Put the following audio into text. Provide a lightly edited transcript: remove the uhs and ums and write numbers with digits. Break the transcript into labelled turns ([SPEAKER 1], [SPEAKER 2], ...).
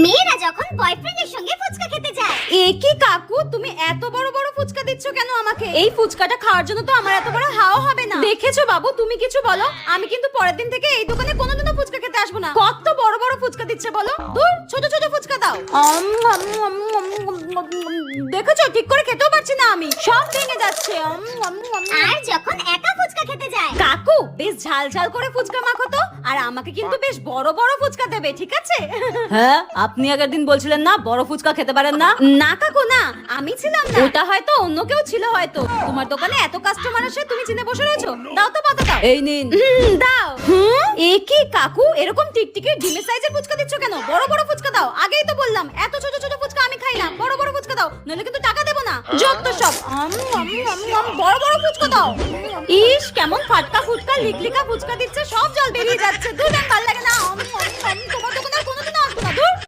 [SPEAKER 1] মেয়েরা যখন বয়ফ্রেন্ডের সঙ্গে ফুচকা খেতে যায়।
[SPEAKER 2] এ কি কাকু, তুমি এত বড় বড় ফুচকা দিচ্ছ কেন আমাকে? এই ফুচকাটা খাওয়ার জন্য তো আমার এত বড় হাওয়া হবে না। দেখেছো বাবু, তুমি কিছু বলো, আমি কিন্তু পরের দিন থেকে এই দোকানে কোনোদিনও ফুচকা খেতে আসবো না। কত বড় বড় ফুচকা দিচ্ছে বলো, দূর ছোট ছোট ফুচকা দাও। দেখেছো, ঠিক করে খেতেও পারছি না আমি, সব ভেঙে যাচ্ছে।
[SPEAKER 1] আর যখন একা ফুচকা খেতে যায়।
[SPEAKER 2] কাকু, বেশ ঝাল ঝাল করে ফুচকা মাখো তো, আর আমাকে কিন্তু বেশ বড় বড় ফুচকা দেবে, ঠিক আছে? হ্যাঁ, আপনি আগের দিন বলছিলেন না বড় ফুচকা খেতে পারেন না। না কাকু না, আমি ছিলাম না, ওটা হয়তো অন্য কেউ ছিল। হয়তো তোমার দোকানে এত কাস্টমার আসে, তুমি চিনে বসে রয়েছো। দাও তো পাতা দাও। এই নিন। দাও। এ কি কাকু, এরকম টিকটিকি ডিমের সাইজের ফুচকা দিচ্ছ কেন? বড় বড় ফুচকা দাও। আগেই তো বললাম এত ছোট ছোট ফুচকা আমি খাই না, বড় বড় ফুচকা দাও, নইলে কিন্তু টাকা দেবো না। যত সব বড় বড় ফুচকা দাও। ইস, কেমন ফাটকা ফুটকা লিকলিকা ফুচকা দিচ্ছে, সব জল বেরিয়ে যাচ্ছে। দুধ ভালো লাগে না।